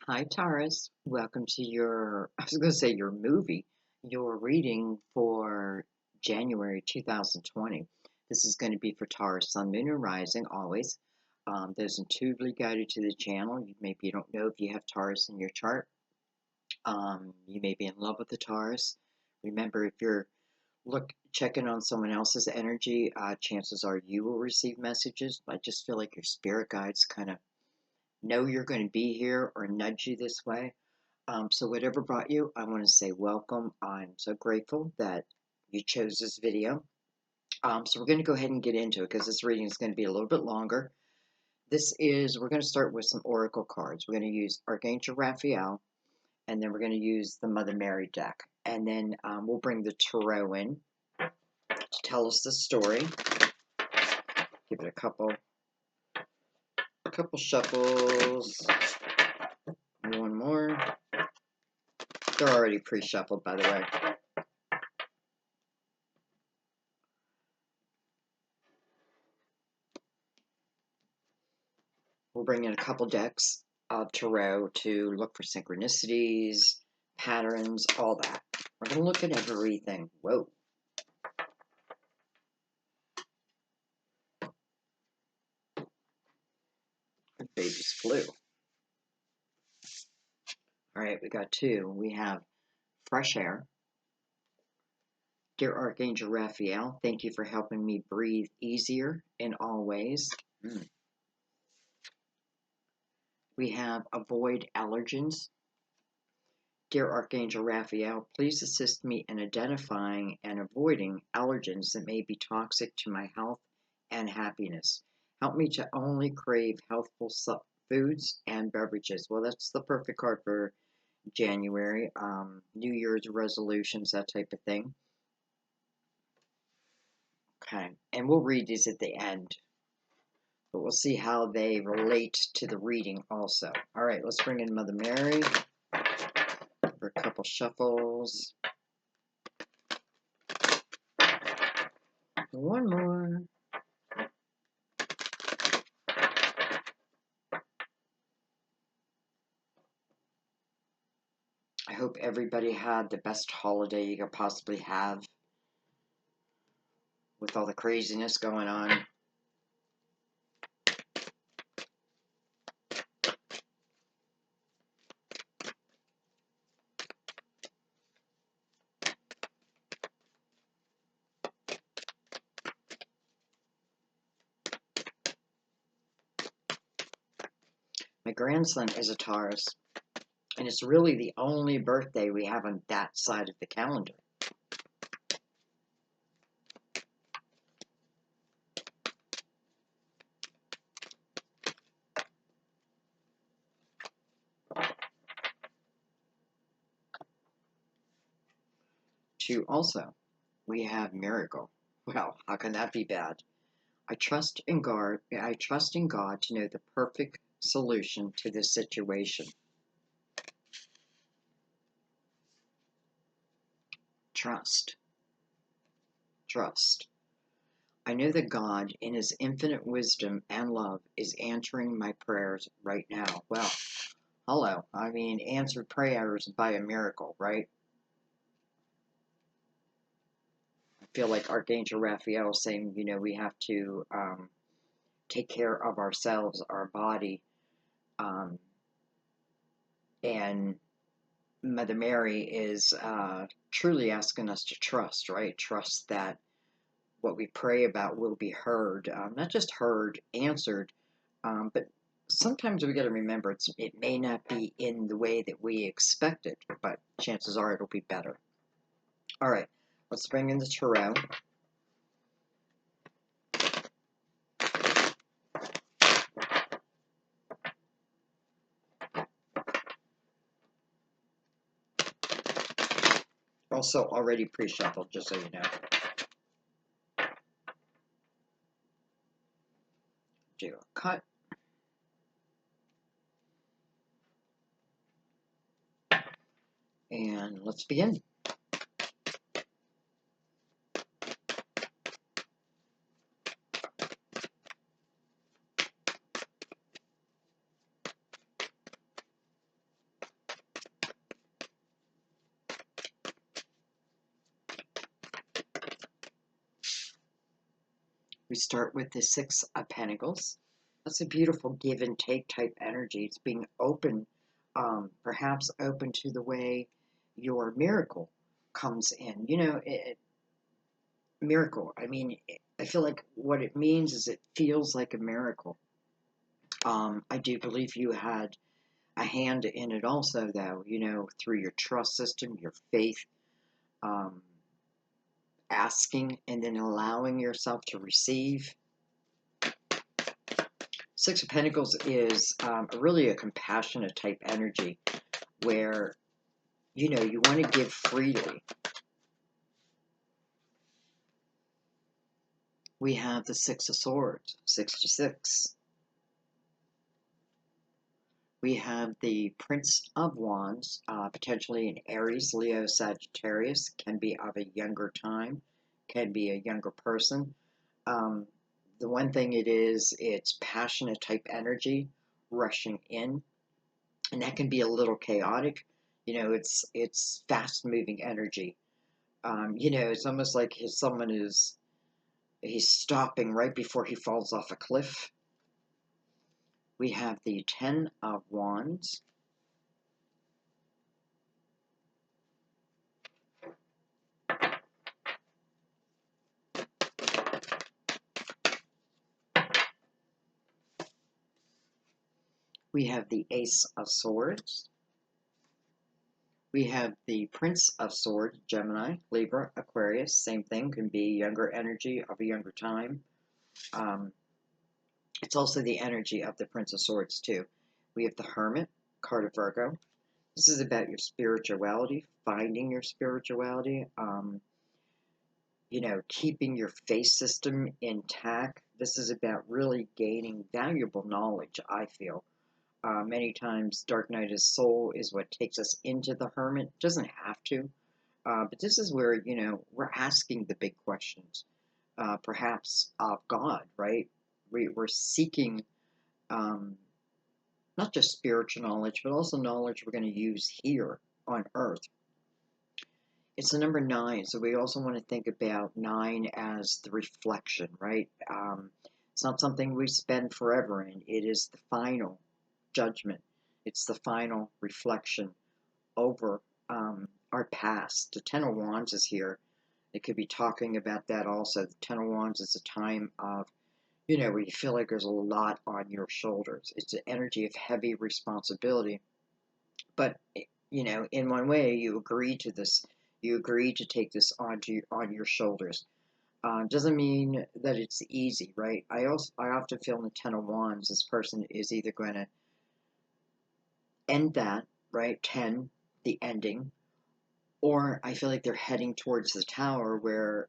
Hi, Taurus. Welcome to I was going to say your reading for January 2020. This is going to be for Taurus, Sun, Moon, and Rising, always. Those intuitively guided to the channel. Maybe you don't know if you have Taurus in your chart. You may be in love with the Taurus. Remember, if you're checking on someone else's energy, chances are you will receive messages. I just feel like your spirit guides kind of know you're going to be here or nudge you this way. So whatever brought you, I want to say welcome. I'm so grateful that you chose this video. So we're going to go ahead and get into it because this reading is going to be a little bit longer. We're going to start with some oracle cards. We're going to use Archangel Raphael, and then we're going to use the Mother Mary deck. And then we'll bring the Tarot in to tell us the story. Give it a couple shuffles. One more. They're already pre-shuffled, by the way. We'll bring in a couple decks of tarot to look for synchronicities, patterns, all that. We're going to look at everything. Whoa. The baby's flu. All right, we got two. We have fresh air. Dear Archangel Raphael, thank you for helping me breathe easier in all ways. We have avoid allergens. Dear Archangel Raphael, please assist me in identifying and avoiding allergens that may be toxic to my health and happiness. Help me to only crave healthful foods and beverages. Well, that's the perfect card for January. New Year's resolutions, that type of thing. Okay, and we'll read these at the end, but we'll see how they relate to the reading also. All right, let's bring in Mother Mary for a couple shuffles. One more. I hope everybody had the best holiday you could possibly have with all the craziness going on. My grandson is a Taurus, and it's really the only birthday we have on that side of the calendar. Two, also, we have miracle. Well, how can that be bad? I trust in God to know the perfect solution to this situation. Trust. I know that God, in his infinite wisdom and love, is answering my prayers right now. Well, hello. I mean, answered prayers by a miracle, right? I feel like Archangel Raphael is saying, we have to take care of ourselves, our body, and Mother Mary is truly asking us to trust, right? Trust that what we pray about will be heard, not just heard, answered, but sometimes we got to remember it may not be in the way that we expect it, but chances are it'll be better. All right, let's bring in the tarot. Also already pre-shuffled, just so you know. Do a cut. And let's begin. We start with the Six of Pentacles. That's a beautiful give and take type energy. It's being open, perhaps open to the way your miracle comes in. You know, miracle. I mean, I feel like what it means is it feels like a miracle. I do believe you had a hand in it also, though, you know, through your trust system, your faith, um, asking and then allowing yourself to receive. Six of Pentacles is really a compassionate type energy where, you know, you want to give freely. We have the Six of Swords, 66. We have the Prince of Wands, potentially an Aries, Leo, Sagittarius, can be of a younger time, can be a younger person. The one thing it is, it's passionate type energy rushing in, and that can be a little chaotic. You know, it's fast moving energy. You know, it's almost like someone he's stopping right before he falls off a cliff. We have the Ten of Wands. We have the Ace of Swords. We have the Prince of Swords, Gemini, Libra, Aquarius. Same thing, can be younger energy of a younger time. It's also the energy of the Prince of Swords, too. We have the Hermit, card of Virgo. This is about your spirituality, finding your spirituality, you know, keeping your faith system intact. This is about really gaining valuable knowledge, I feel. Many times, Dark Night of Soul is what takes us into the Hermit. Doesn't have to, but this is where, you know, we're asking the big questions, perhaps of God, right? We're seeking not just spiritual knowledge, but also knowledge we're going to use here on Earth. It's the number 9, so we also want to think about 9 as the reflection, right? It's not something we spend forever in. It is the final judgment. It's the final reflection over our past. The Ten of Wands is here. It could be talking about that also. The Ten of Wands is a time of, you know, where you feel like there's a lot on your shoulders. It's an energy of heavy responsibility. But, you know, in one way, you agree to this. You agree to take this on your shoulders. Doesn't mean that it's easy, right? I often feel in the Ten of Wands, this person is either going to end that, right? 10, the ending, or I feel like they're heading towards the Tower, where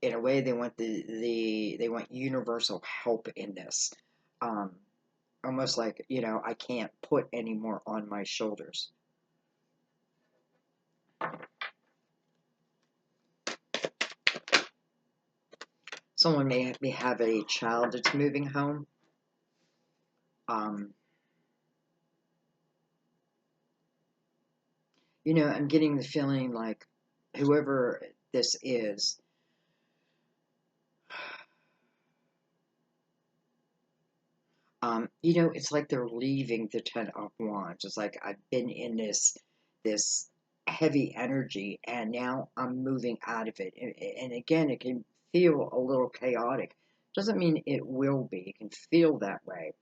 in a way they want they want universal help in this. Um, Almost like, you know, I can't put any more on my shoulders. Someone may have a child that's moving home. You know, I'm getting the feeling like whoever this is, you know, it's like they're leaving the Ten of Wands. It's like I've been in this heavy energy, and now I'm moving out of it. And again, it can feel a little chaotic. Doesn't mean it will be. It can feel that way.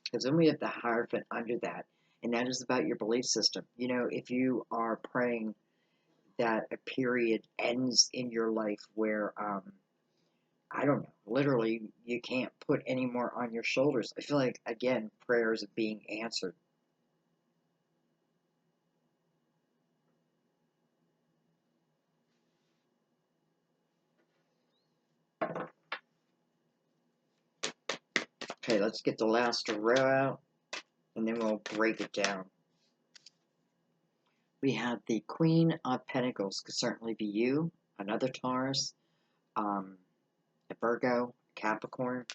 Because then we have the Hierophant under that, and that is about your belief system. You know, if you are praying that a period ends in your life where, I don't know, literally you can't put any more on your shoulders. I feel like, again, prayers are being answered. Okay, let's get the last row out, and then we'll break it down. We have the Queen of Pentacles, could certainly be you, another Taurus, a Virgo, Capricorn.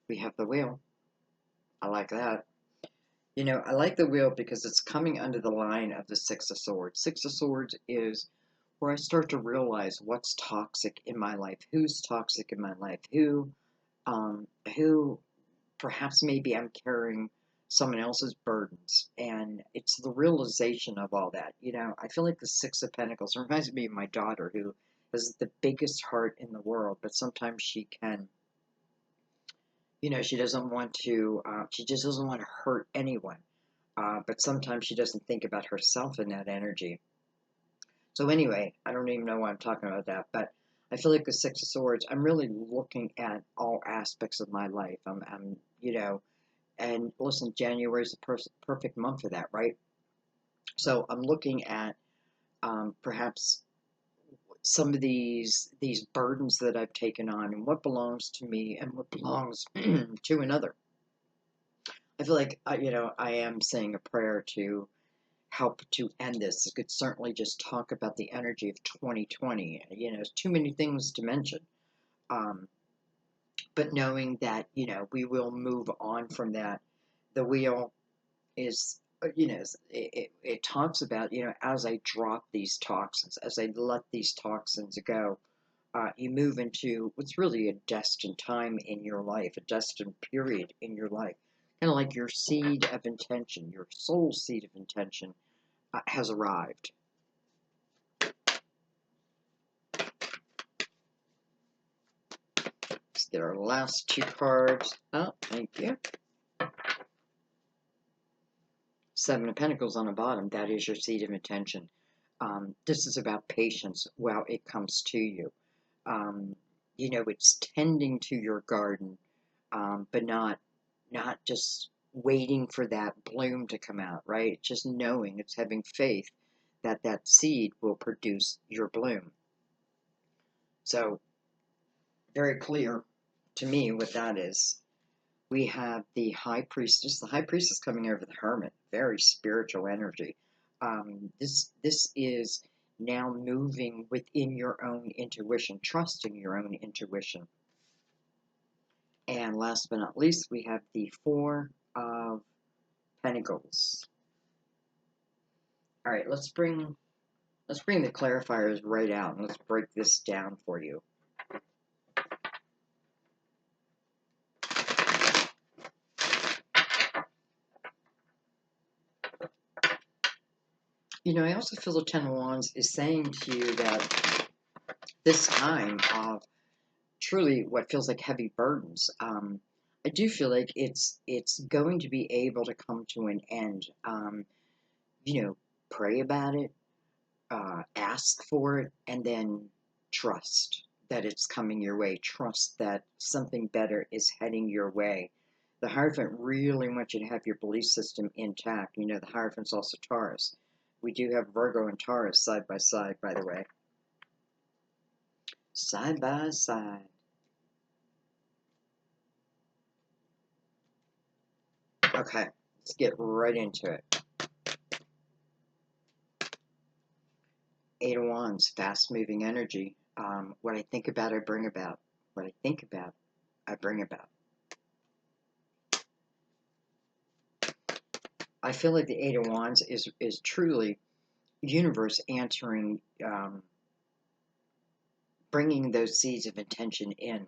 We have the Wheel. I like that. You know, I like the Wheel because it's coming under the line of the Six of Swords. Six of Swords is where I start to realize what's toxic in my life, who's toxic in my life, who perhaps maybe I'm carrying someone else's burdens. And it's the realization of all that. I feel like the Six of Pentacles reminds me of my daughter, who has the biggest heart in the world, but sometimes she can, she doesn't want to, she just doesn't want to hurt anyone. But sometimes she doesn't think about herself in that energy. So anyway, I don't even know why I'm talking about that, but I feel like the Six of Swords, I'm really looking at all aspects of my life. And listen, January is the perfect month for that, right? So I'm looking at perhaps some of these burdens that I've taken on, and what belongs to me and what belongs to another. I feel like I am saying a prayer to help to end this. I could certainly just talk about the energy of 2020. There's too many things to mention. Um, but knowing that, we will move on from that. The wheel is, it talks about, as I drop these toxins, as I let these toxins go, you move into what's really a destined time in your life, a destined period in your life. Kind of like your seed of intention, your soul seed of intention has arrived. Let's get our last two cards. Oh, thank you. Seven of Pentacles on the bottom. That is your seed of intention. This is about patience while it comes to you. It's tending to your garden, but not just waiting for that bloom to come out, right? It's just knowing, it's having faith that that seed will produce your bloom. So, very clear to me what that is. We have the High Priestess. The High Priestess coming over the Hermit. Very spiritual energy. This is now moving within your own intuition, trusting your own intuition. And last but not least, we have the Four of Pentacles. All right, let's bring the clarifiers right out, and let's break this down for you. I also feel the Ten of Wands is saying to you that this time of truly what feels like heavy burdens, I do feel like it's going to be able to come to an end. Pray about it, ask for it, and then trust that it's coming your way. Trust that something better is heading your way. The Hierophant really wants you to have your belief system intact. The Hierophant's also Taurus. We do have Virgo and Taurus side by side, by the way. Side by side. Okay, let's get right into it. Eight of Wands, fast-moving energy. What I think about, I bring about. What I think about, I bring about. I feel like the Eight of Wands is truly universe answering, bringing those seeds of intention in.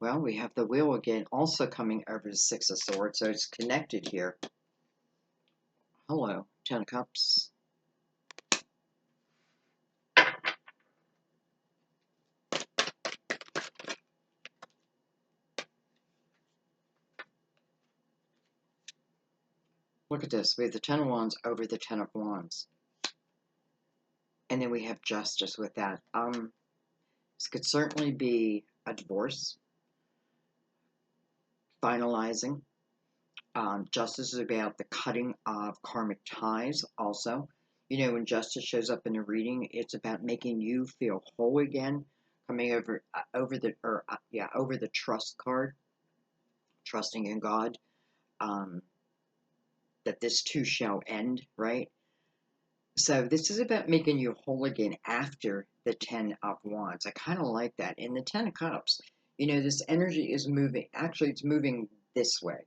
Well, we have the Wheel again, also coming over the Six of Swords, so it's connected here. Hello, Ten of Cups. Look at this. We have the Ten of Wands over the Ten of Wands. And then we have Justice with that. This could certainly be a divorce, finalizing. Justice is about the cutting of karmic ties also. When Justice shows up in a reading, it's about making you feel whole again, coming over the trust card, trusting in God, that this too shall end, right? So this is about making you whole again after the Ten of Wands. I kind of like that. In the Ten of Cups, this energy is moving. Actually, it's moving this way.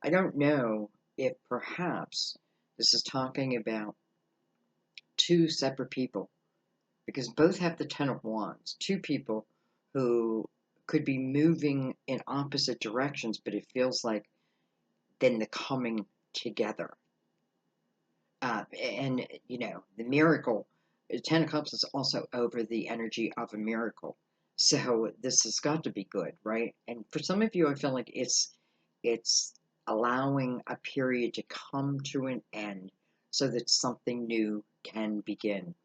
I don't know if perhaps this is talking about two separate people, because both have the Ten of Wands. Two people who could be moving in opposite directions, but it feels like then the coming together. And, you know, the miracle, Ten of Cups is also over the energy of a miracle. So this has got to be good, right? And for some of you, I feel like it's allowing a period to come to an end so that something new can begin.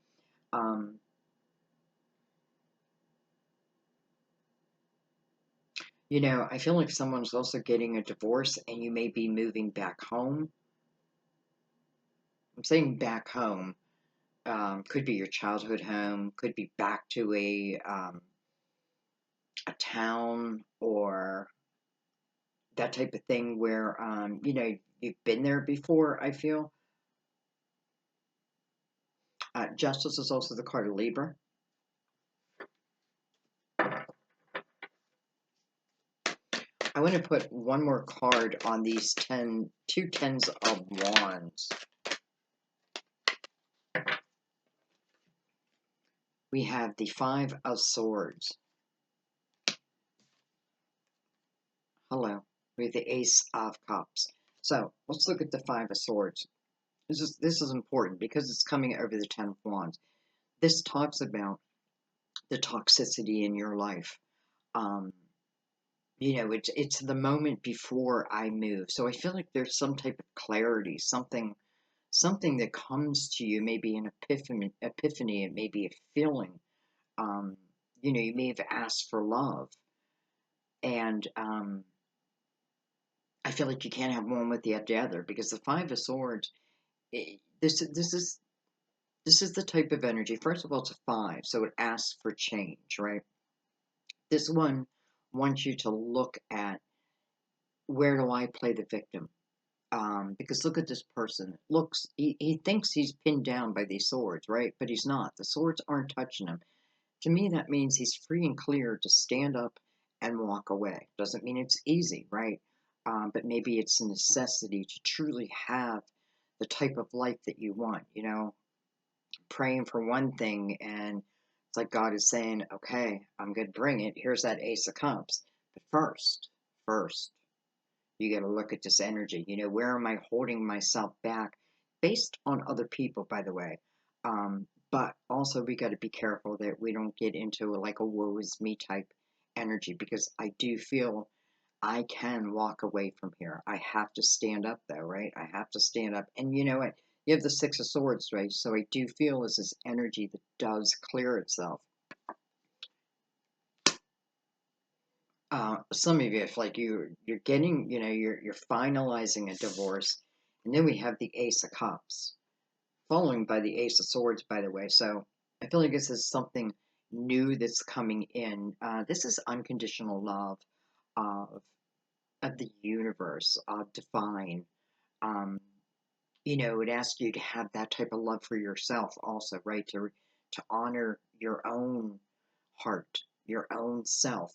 You know, I feel like someone's also getting a divorce and you may be moving back home. I'm saying back home. Could be your childhood home, could be back to a town or that type of thing where, you know, you've been there before, I feel. Justice is also the card of Libra. I want to put one more card on these two tens of wands. We have the Five of Swords. Hello. We have the Ace of Cups. So let's look at the Five of Swords. This is important because it's coming over the Ten of Wands. This talks about the toxicity in your life. You know, it's the moment before I move. So I feel like there's some type of clarity, something that comes to you, maybe an epiphany, it may be a feeling. You know, you may have asked for love, and I feel like you can't have one without the other because the Five of Swords. This is the type of energy. First of all, it's a five, so it asks for change, right? This one wants you to look at, where do I play the victim? Because look at this person. He thinks he's pinned down by these swords, right? But he's not. The swords aren't touching him. To me, that means he's free and clear to stand up and walk away. Doesn't mean it's easy, right? But maybe it's a necessity to truly have the type of life that you want, you know? Praying for one thing, and it's like God is saying, okay, I'm going to bring it. Here's that Ace of Cups. But first, you got to look at this energy. You know, where am I holding myself back based on other people, by the way? But also, we got to be careful that we don't get into like a woe is me type energy, because I do feel I can walk away from here. I have to stand up, though, right? I have to stand up. And you know what? You have the Six of Swords, right? So I do feel this energy that does clear itself. Some of you, if like you're getting, you know, you're finalizing a divorce, and then we have the Ace of Cups, following by the Ace of Swords, by the way. So I feel like this is something new that's coming in. This is unconditional love of the universe, divine. Um, you know, it asks you to have that type of love for yourself, also, right? To honor your own heart, your own self.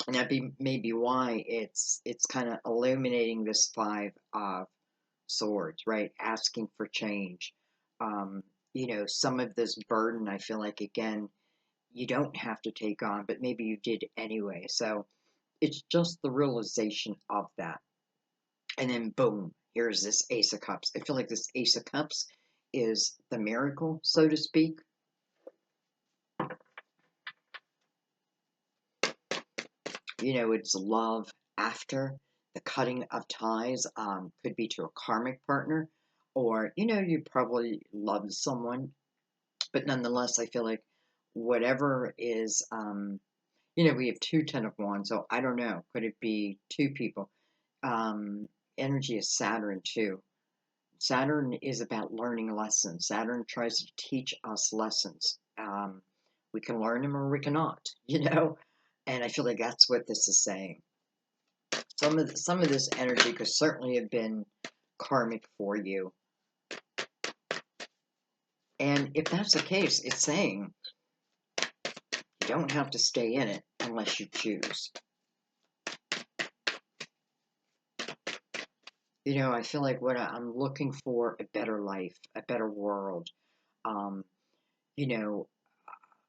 And that may be why it's kind of illuminating this Five of Swords, right? Asking for change. Um, you know, some of this burden, I feel like, again, you don't have to take on, but maybe you did anyway. So it's just the realization of that. And then boom, here's this Ace of Cups. I feel like this Ace of Cups is the miracle, so to speak. You know, it's love after the cutting of ties. Could be to a karmic partner, or, you know, you probably loved someone, but nonetheless, I feel like whatever is, you know, we have two Ten of Wands, so I don't know. Could it be two people? Energy is Saturn, too. Saturn is about learning lessons. Saturn tries to teach us lessons. We can learn them or we cannot, you know? And I feel like that's what this is saying. Some of this energy could certainly have been karmic for you. And if that's the case, it's saying you don't have to stay in it unless you choose. You know, I feel like what I'm looking for, a better life, a better world. You know,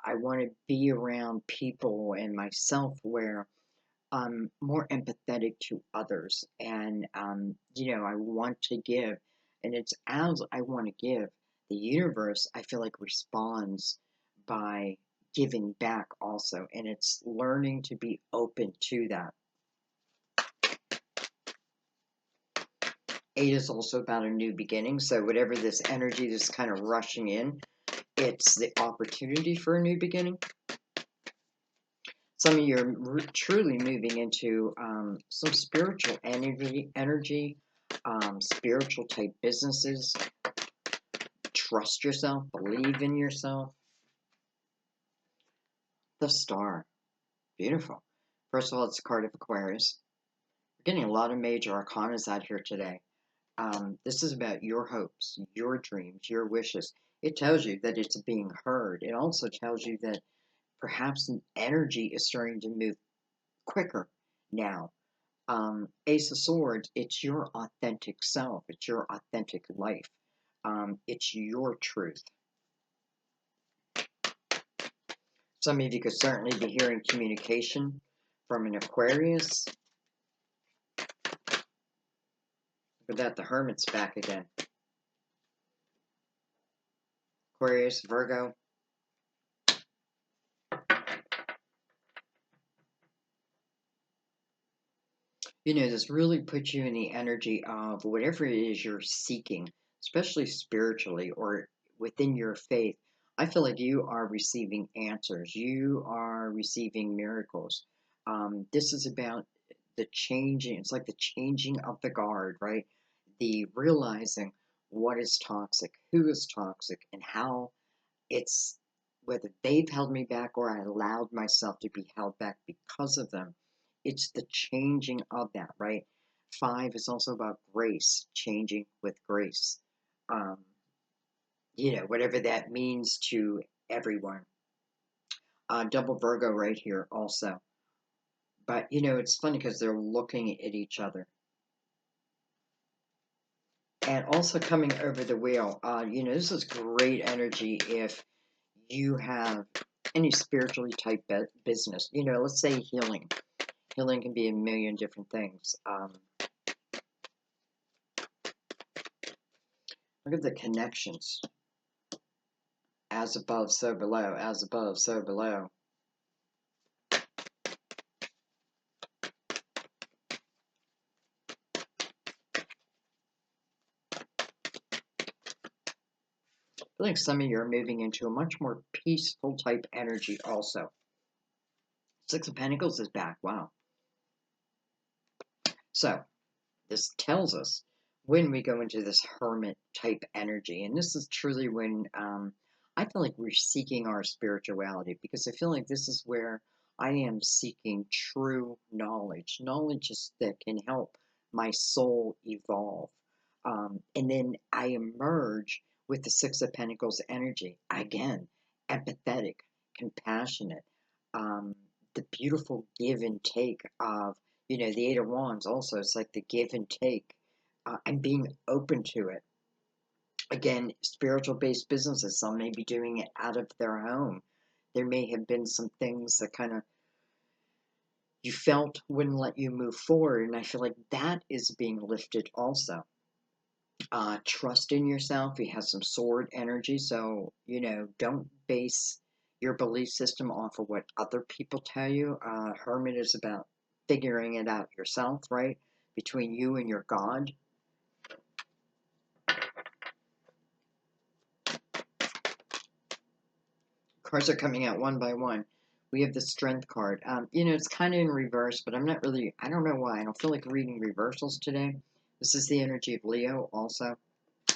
I want to be around people and myself where I'm more empathetic to others, and I want to give, and it's as I want to give, the universe I feel like responds by giving back also, and it's learning to be open to that. 8 is also about a new beginning, so whatever this energy that's kind of rushing in, it's the opportunity for a new beginning. Some of you are truly moving into some spiritual energy, spiritual type businesses. Trust yourself, believe in yourself. The Star, beautiful. First of all, it's a card of Aquarius. We're getting a lot of major arcanas out here today. This is about your hopes, your dreams, your wishes. It tells you that it's being heard. It also tells you that perhaps an energy is starting to move quicker now. Ace of Swords, it's your authentic self. It's your authentic life. It's your truth. Some of you could certainly be hearing communication from an Aquarius. But that the Hermit's back again. Aquarius, Virgo. This really puts you in the energy of whatever it is you're seeking, especially spiritually or within your faith. I feel like you are receiving answers. You are receiving miracles. This is about the changing. It's like the changing of the guard, right? The realizing what is toxic, who is toxic, and how it's whether they've held me back or I allowed myself to be held back because of them. It's the changing of that, right? 5 is also about grace, changing with grace. Um, whatever that means to everyone. Double Virgo right here also. But, it's funny because they're looking at each other. And also coming over the wheel, this is great energy if you have any spiritually type business. Let's say healing. Healing can be a million different things. Look at the connections. As above, so below. As above, so below. I feel like some of you are moving into a much more peaceful type energy also. 6 of Pentacles is back. Wow. So, this tells us when we go into this hermit type energy, and this is truly when I feel like we're seeking our spirituality, because I feel like this is where I am seeking true knowledge, that can help my soul evolve. And then I emerge with the 6 of Pentacles energy. Again, empathetic, compassionate, um, the beautiful give and take of, the 8 of Wands also. It's like the give and take and being open to it. Again, spiritual based businesses, some may be doing it out of their home. There may have been some things that kind of you felt wouldn't let you move forward, and I feel like that is being lifted also. Trust in yourself. You have some sword energy, so don't base your belief system off of what other people tell you. Hermit is about figuring it out yourself, right? Between you and your God. Cards are coming out one by one. We have the Strength card. It's kind of in reverse, but I don't know why. I don't feel like reading reversals today. This is the energy of Leo also.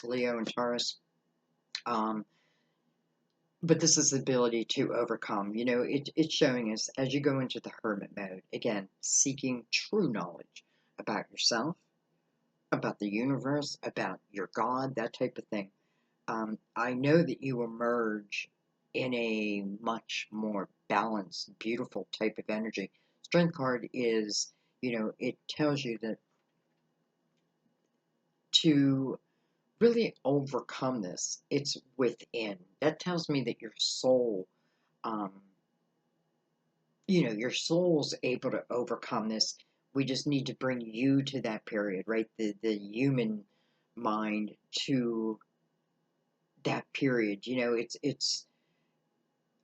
Leo and Taurus. But this is the ability to overcome. It's showing us as you go into the hermit mode, again, seeking true knowledge about yourself, about the universe, about your God, that type of thing. I know that you emerge in a much more balanced, beautiful type of energy. Strength card is, it tells you that to really overcome this, it's within. That tells me that your soul, um, your soul's able to overcome this. We just need to bring you to that period, right? The human mind to that period. It's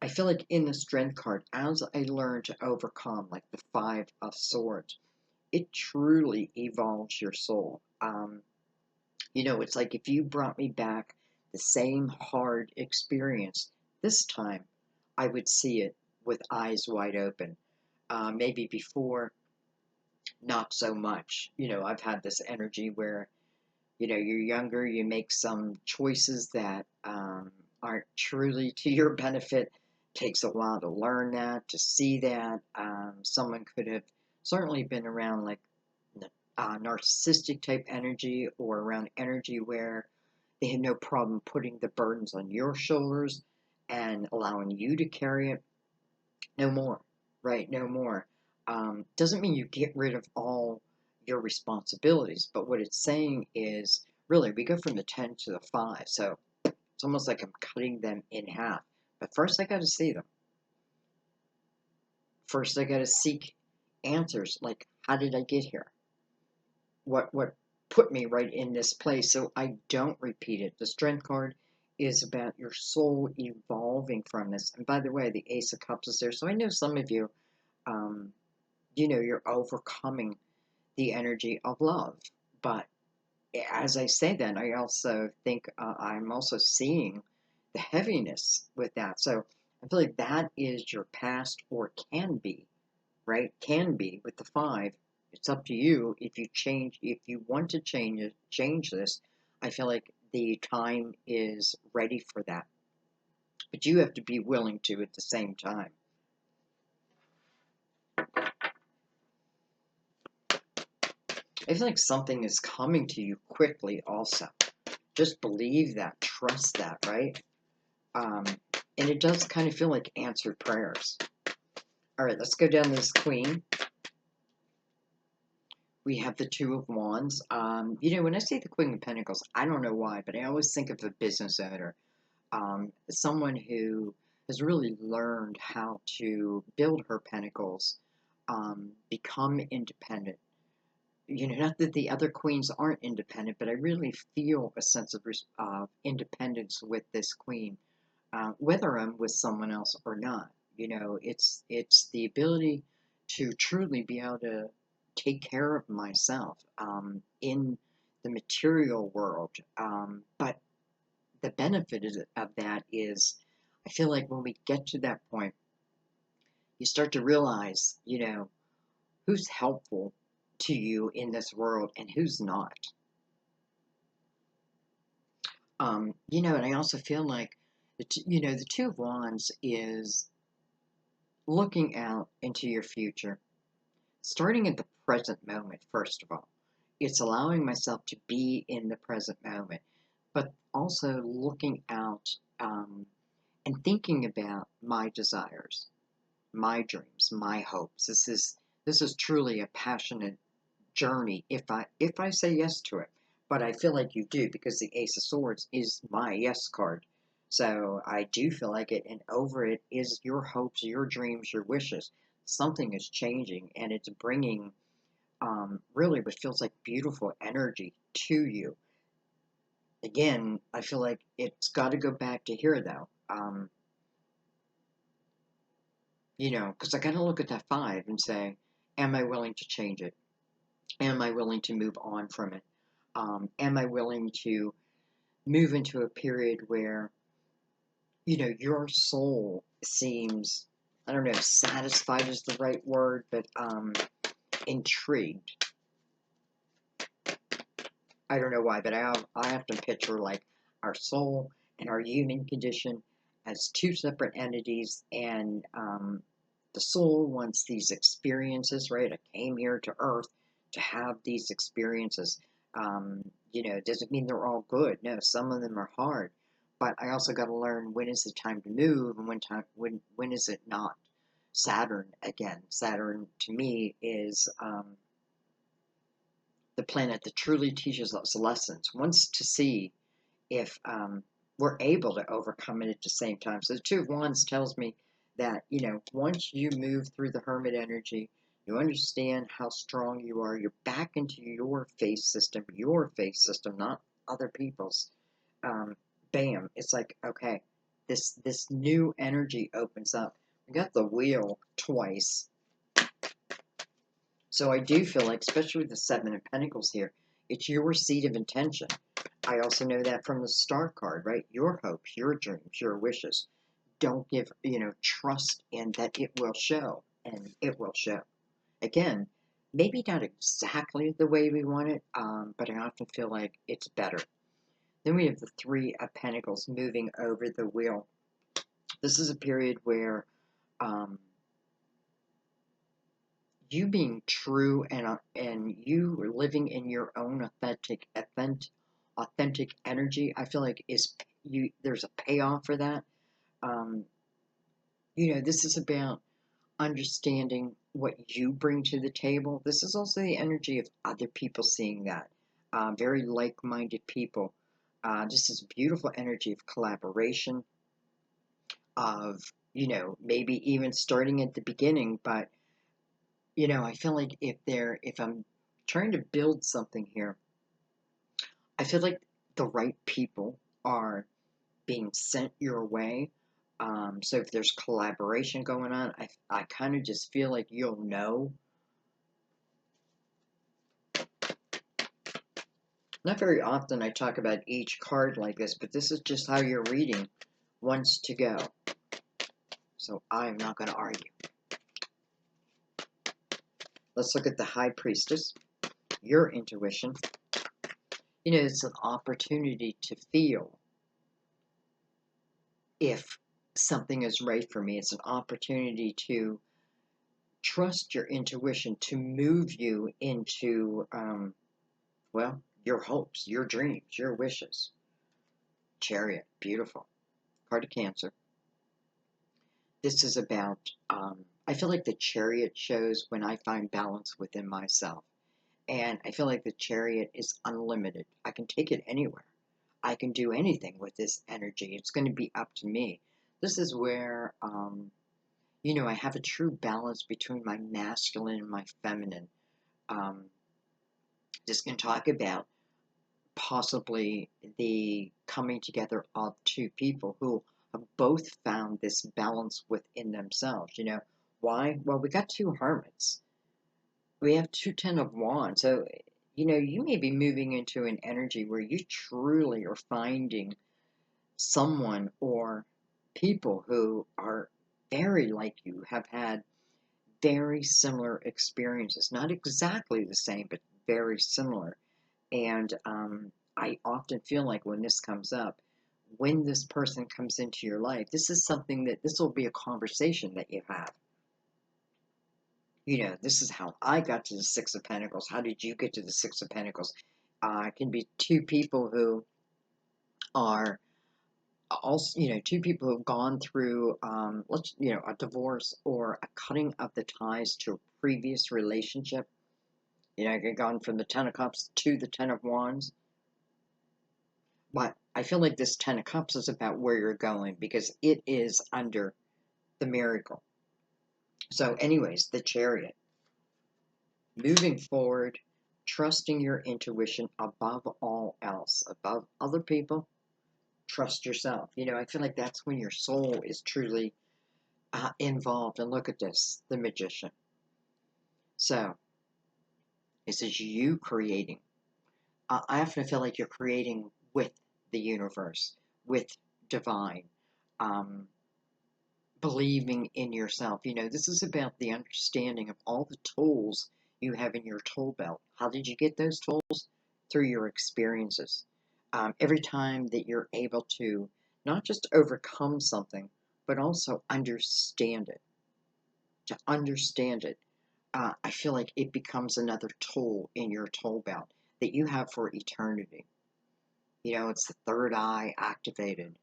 I feel like in the strength card, as I learn to overcome, like the Five of Swords, it truly evolves your soul. It's like if you brought me back the same hard experience this time, I would see it with eyes wide open. Maybe before, not so much. I've had this energy where, you're younger, you make some choices that aren't truly to your benefit. Takes a while to learn that, to see that. Someone could have certainly been around like narcissistic type energy, or around energy where they had no problem putting the burdens on your shoulders and allowing you to carry it. No more, right? No more. Doesn't mean you get rid of all your responsibilities, but what it's saying is really we go from the 10 to the 5. So it's almost like I'm cutting them in half. But first, I got to see them. First, I got to seek answers like, how did I get here? What put me right in this place so I don't repeat it? The Strength card is about your soul evolving from this. And by the way, the Ace of Cups is there. So I know some of you, um, you're overcoming the energy of love. But as I say that, I also think I'm also seeing the heaviness with that. So I feel like that is your past, or can be, right? Can be with the 5. It's up to you if you want to change this. I feel like the time is ready for that. But you have to be willing to at the same time. I feel like something is coming to you quickly also. Just believe that, trust that, right? And it does kind of feel like answered prayers. All right, let's go down this Queen. We have the Two of Wands. When I say the Queen of Pentacles, I don't know why, but I always think of a business owner, someone who has really learned how to build her pentacles, become independent. Not that the other queens aren't independent, but I really feel a sense of independence with this queen, whether I'm with someone else or not. It's the ability to truly be able to take care of myself in the material world. But the benefit of that is, I feel like when we get to that point, you start to realize, who's helpful to you in this world and who's not. And I also feel like, the Two of Wands is looking out into your future, starting at the present moment, first of all. It's allowing myself to be in the present moment, but also looking out and thinking about my desires, my dreams, my hopes. This is truly a passionate journey if I say yes to it. But I feel like you do, because the Ace of Swords is my yes card. So I do feel like it, and over it is your hopes, your dreams, your wishes. Something is changing, and it's bringing really what feels like beautiful energy to you. Again, I feel like it's got to go back to here, though. Because I got to look at that 5 and say, am I willing to change it? Am I willing to move on from it? Am I willing to move into a period where, your soul seems, I don't know if satisfied is the right word, but intrigued. I don't know why, but I often picture like our soul and our human condition as two separate entities, and the soul wants these experiences, right? I came here to Earth to have these experiences. It doesn't mean they're all good. No, some of them are hard. But I also got to learn when is the time to move, and when is it not. Saturn, again. Saturn, to me, is the planet that truly teaches us lessons, wants to see if we're able to overcome it at the same time. So the Two of Wands tells me that, once you move through the Hermit energy, you understand how strong you are. You're back into your faith system, not other people's. Bam! It's like, okay, this new energy opens up. We got the Wheel twice, so I do feel like, especially with the Seven of Pentacles here, it's your seat of intention. I also know that from the Star card, right? Your hopes, your dreams, your wishes. Don't give, trust in that it will show, and it will show. Again, maybe not exactly the way we want it, but I often feel like it's better. Then we have the Three of Pentacles moving over the Wheel. This is a period where um, you being true and you living in your own authentic energy. I feel like there's a payoff for that. Um, this is about understanding what you bring to the table. This is also the energy of other people seeing that. Very like-minded people. Just this beautiful energy of collaboration, of, maybe even starting at the beginning. But, I feel like if I'm trying to build something here, I feel like the right people are being sent your way. So if there's collaboration going on, I kind of just feel like you'll know. Not very often I talk about each card like this, but this is just how your reading wants to go. So I'm not going to argue. Let's look at the High Priestess, your intuition. It's an opportunity to feel if something is right for me. It's an opportunity to trust your intuition to move you into, your hopes, your dreams, your wishes. Chariot, beautiful. Card of Cancer. This is about, I feel like the Chariot shows when I find balance within myself. And I feel like the Chariot is unlimited. I can take it anywhere. I can do anything with this energy. It's going to be up to me. This is where, I have a true balance between my masculine and my feminine. Um, this can talk about possibly the coming together of two people who have both found this balance within themselves. Why? Well, we got two hermits. We have two Ten of Wands. So, you may be moving into an energy where you truly are finding someone or people who are very like you, have had very similar experiences. Not exactly the same, but very similar. And I often feel like when this comes up, when this person comes into your life, this will be a conversation that you have. This is how I got to the Six of Pentacles. How did you get to the Six of Pentacles? It can be two people who are also, two people who've gone through, a divorce or a cutting of the ties to a previous relationship. You've gone from the Ten of Cups to the Ten of Wands. But I feel like this Ten of Cups is about where you're going because it is under the miracle. So anyways, the Chariot. Moving forward, trusting your intuition above all else, above other people, trust yourself. I feel like that's when your soul is truly involved. And look at this, the Magician. So, this is you creating. I often feel like you're creating with the universe, with divine, believing in yourself. This is about the understanding of all the tools you have in your tool belt. How did you get those tools? Through your experiences. Every time that you're able to not just overcome something, but also understand it. To understand it, I feel like it becomes another tool in your tool belt that you have for eternity. It's the third eye activated.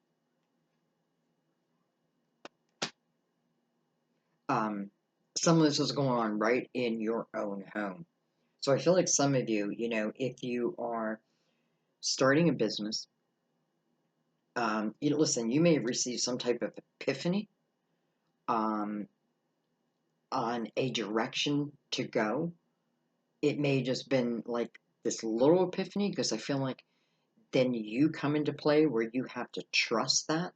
Some of this is going on right in your own home. So I feel like some of you, if you are starting a business, Listen, you may have received some type of epiphany um, on a direction to go. It may have just been like this little epiphany because I feel like then you come into play where you have to trust that.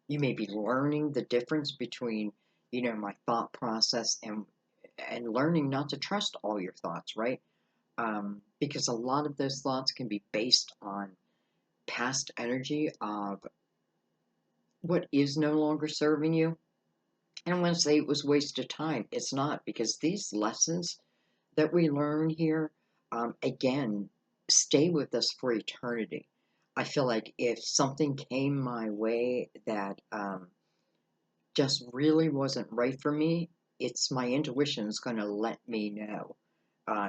You may be learning the difference between, my thought process and learning not to trust all your thoughts, right? Because a lot of those thoughts can be based on past energy of what is no longer serving you. And I want to say it was wasted time. It's not, because these lessons that we learn here, again, stay with us for eternity. I feel like if something came my way that just really wasn't right for me, it's my intuition is going to let me know.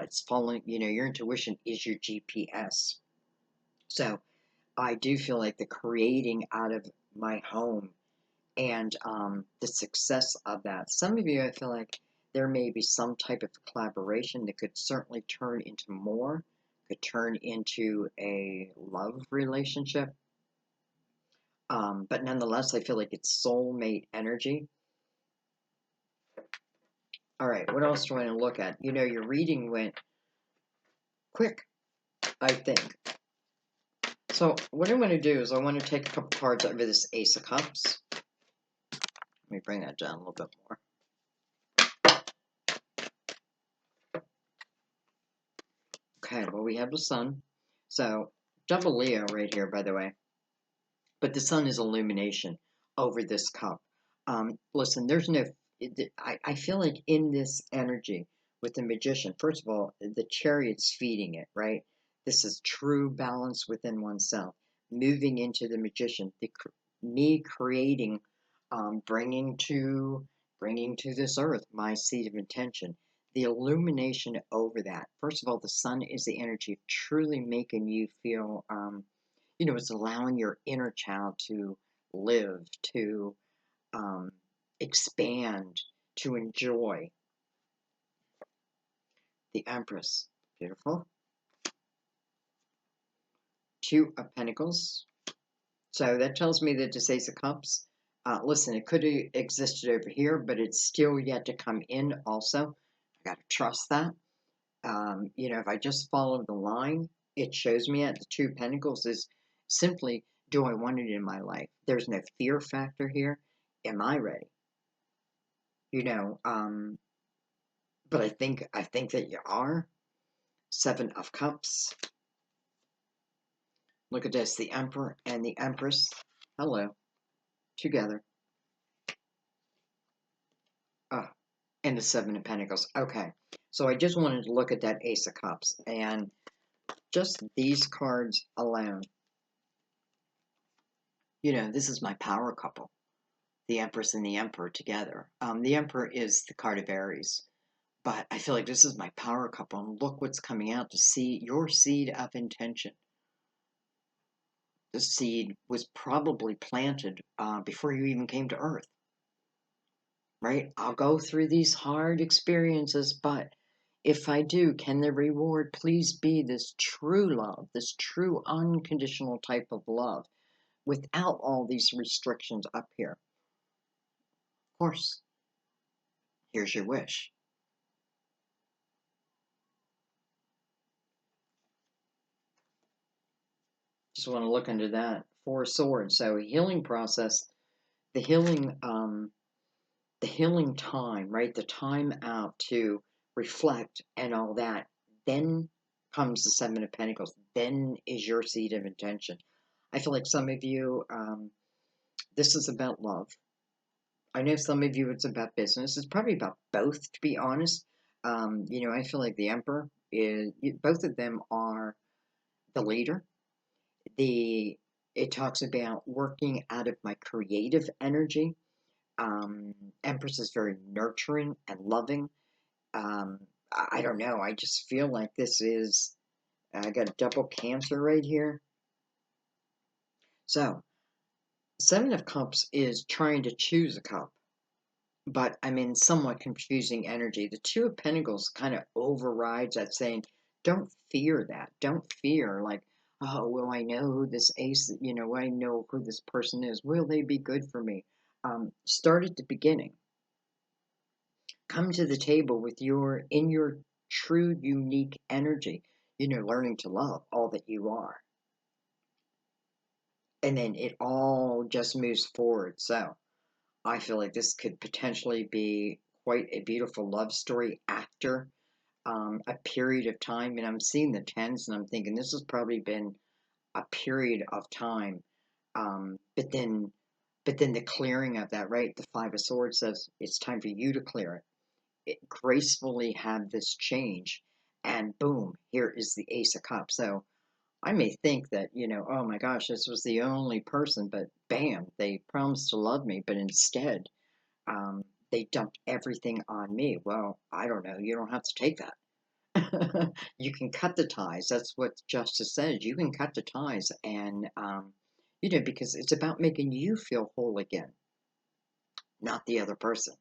It's following, your intuition is your GPS. So I do feel like the creating out of my home and the success of that. Some of you, I feel like there may be some type of collaboration that could certainly turn into more, could turn into a love relationship. But nonetheless, I feel like it's soulmate energy. All right, what else do I want to look at? Your reading went quick, I think. So what I want to do is I want to take a couple cards over this Ace of Cups. Let me bring that down a little bit more. Okay, well, we have the Sun. So, double Leo right here, by the way. But the Sun is illumination over this cup. Listen, there's no... I feel like in this energy with the Magician, first of all, the Chariot's feeding it, right? This is true balance within oneself. Moving into the Magician, me creating, bringing to this earth my seed of intention. The illumination over that. First of all, the Sun is the energy of truly making you feel, it's allowing your inner child to live, to um, expand, to enjoy. The Empress, beautiful. Two of Pentacles. So that tells me that this Ace of Cups, listen, it could have existed over here, but it's still yet to come in also. I got to trust that. If I just follow the line, it shows me at the Two of Pentacles is simply, do I want it in my life? There's no fear factor here. Am I ready? But I think that you are. Seven of Cups. Look at this, the Emperor and the Empress. Hello. Together. Ah, and the Seven of Pentacles. Okay. So I just wanted to look at that Ace of Cups. And just these cards alone. This is my power couple. The Empress and the Emperor together. The Emperor is the card of Aries. But I feel like this is my power couple. And look what's coming out to see your seed of intention. The seed was probably planted before you even came to Earth, right? I'll go through these hard experiences, but if I do, can the reward please be this true love, this true unconditional type of love without all these restrictions up here? Of course, here's your wish. Just want to look into that. Four of Swords. So healing process, the healing time, right? The time out to reflect and all that. Then comes the Seven of Pentacles. Then is your seed of intention. I feel like some of you, this is about love. I know some of you it's about business. It's probably about both, to be honest. I feel like the Emperor is, both of them are the leader. It talks about working out of my creative energy. Empress is very nurturing and loving. I don't know. I just feel like this is, I got a double Cancer right here. So, Seven of Cups is trying to choose a cup, but I'm in somewhat confusing energy. The Two of Pentacles kind of overrides that, saying, don't fear that. Don't fear, like, Oh, will I know who this ace, will I know who this person is? Will they be good for me? Start at the beginning. Come to the table with in your true, unique energy, learning to love all that you are. And then it all just moves forward. So I feel like this could potentially be quite a beautiful love story after a period of time. And I'm seeing the tens and I'm thinking this has probably been a period of time. But then the clearing of that, right? The Five of Swords says it's time for you to clear it gracefully have this change, and boom, here is the Ace of Cups. So I may think that, oh my gosh, this was the only person, but bam, they promised to love me, but instead, they dumped everything on me. Well, I don't know. You don't have to take that. You can cut the ties. That's what Justice says. You can cut the ties, and, because it's about making you feel whole again, not the other person.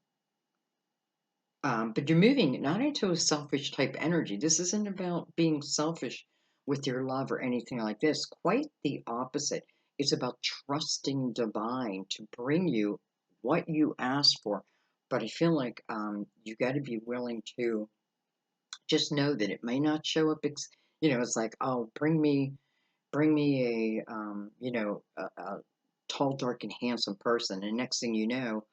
But you're moving not into a selfish type energy. This isn't about being selfish with your love or anything like this. Quite the opposite. It's about trusting divine to bring you what you asked for. But I feel like you got to be willing to just know that it may not show up. It's like, oh, bring me a tall, dark, and handsome person. And next thing you know,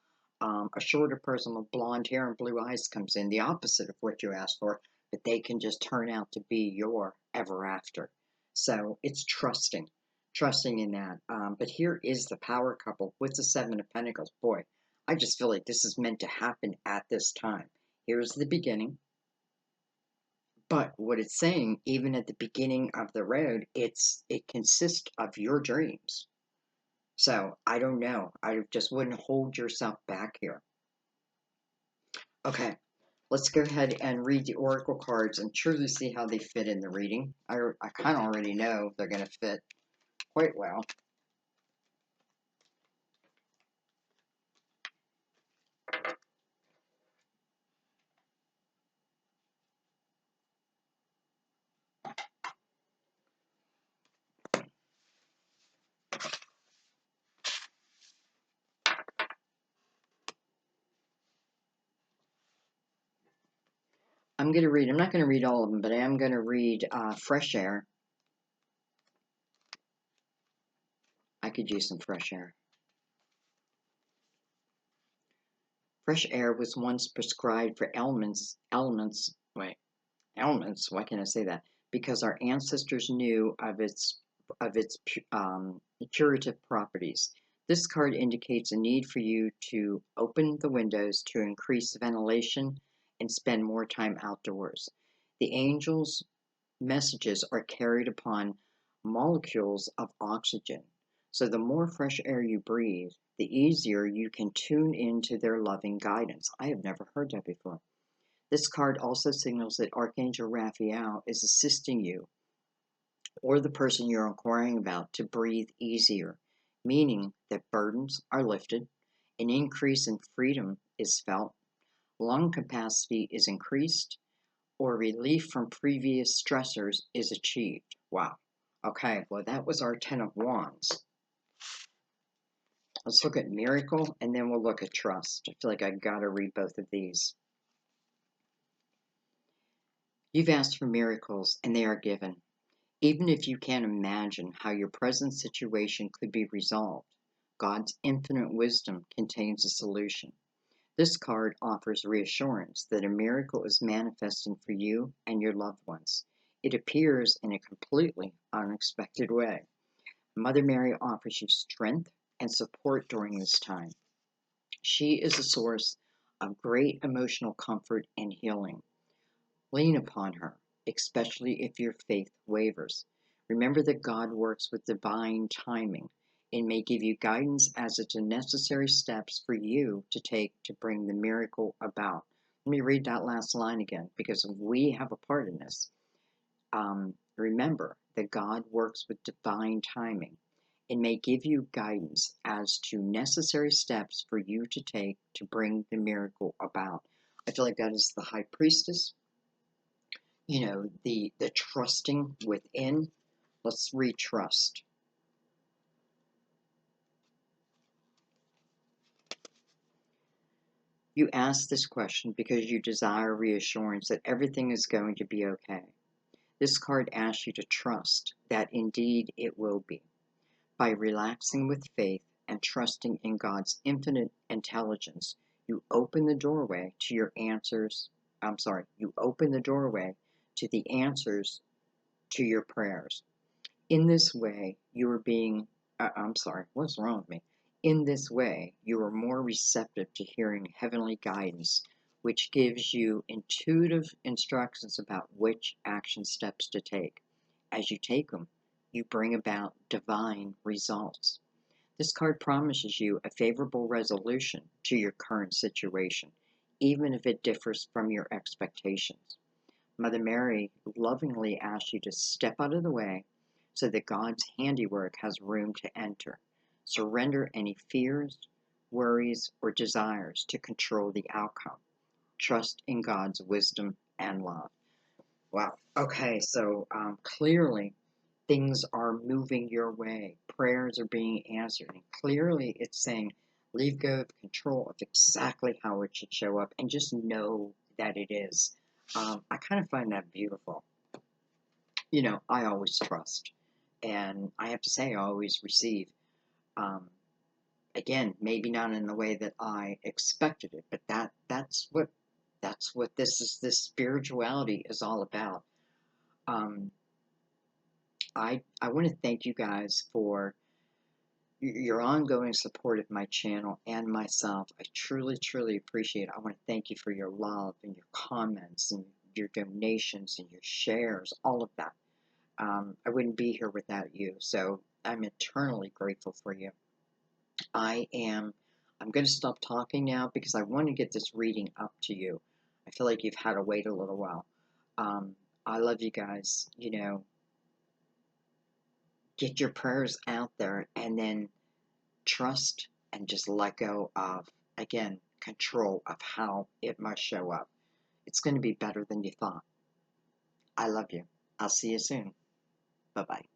a shorter person with blonde hair and blue eyes comes in, the opposite of what you asked for, but they can just turn out to be your ever after. So it's trusting in that. But here is the power couple with the Seven of Pentacles. Boy, I just feel like this is meant to happen at this time. Here's the beginning. But what it's saying, even at the beginning of the road, it consists of your dreams. So I don't know. I just wouldn't hold yourself back here. Okay, let's go ahead and read the oracle cards and truly see how they fit in the reading. I kind of already know they're going to fit quite well. I'm going to read, I'm not going to read all of them, but I am going to read Fresh Air. I could use some fresh air. Fresh air was once prescribed for elements, why can't I say that? Because our ancestors knew of its curative properties. This card indicates a need for you to open the windows to increase ventilation and spend more time outdoors. The angels' messages are carried upon molecules of oxygen. So the more fresh air you breathe, the easier you can tune into their loving guidance. I have never heard that before. This card also signals that Archangel Raphael is assisting you or the person you're inquiring about to breathe easier, meaning that burdens are lifted, an increase in freedom is felt, lung capacity is increased, or relief from previous stressors is achieved. Wow. Okay, well, that was our Ten of Wands. Let's look at Miracle and then we'll look at Trust. I feel like I gotta read both of these. You've asked for miracles and they are given. Even if you can't imagine how your present situation could be resolved, God's infinite wisdom contains a solution. This card offers reassurance that a miracle is manifesting for you and your loved ones. It appears in a completely unexpected way. Mother Mary offers you strength and support during this time. She is a source of great emotional comfort and healing. Lean upon her, especially if your faith wavers. Remember that God works with divine timing and may give you guidance as to necessary steps for you to take to bring the miracle about. Let me read that last line again because we have a part in this. Remember that God works with divine timing and may give you guidance as to necessary steps for you to take to bring the miracle about. I feel like that is the High Priestess, the trusting within, Let's read trust. You ask this question because you desire reassurance that everything is going to be okay. This card asks you to trust that indeed it will be. By relaxing with faith and trusting in God's infinite intelligence, you open the doorway to your answers. You open the doorway to the answers to your prayers. In this way, you are being, what's wrong with me? In this way, you are more receptive to hearing heavenly guidance, which gives you intuitive instructions about which action steps to take. As you take them, you bring about divine results. This card promises you a favorable resolution to your current situation, even if it differs from your expectations. Mother Mary lovingly asks you to step out of the way so that God's handiwork has room to enter. Surrender any fears, worries, or desires to control the outcome. Trust in God's wisdom and love. Wow. Okay, so clearly things are moving your way. Prayers are being answered. And clearly it's saying, leave go of control of exactly how it should show up and just know that it is. I kind of find that beautiful. You know, I always trust. And I have to say, I always receive. Um, Again, maybe not in the way that I expected it, but that's what this spirituality is all about. Um, I want to thank you guys for your ongoing support of my channel and myself. I truly, truly appreciate it. I want to thank you for your love and your comments and your donations and your shares, all of that. I wouldn't be here without you, so I'm eternally grateful for you. I'm going to stop talking now because I want to get this reading up to you. I feel like you've had to wait a little while. I love you guys. You know, get your prayers out there and then trust and just let go of, again, control of how it must show up. It's going to be better than you thought. I love you. I'll see you soon. Bye-bye.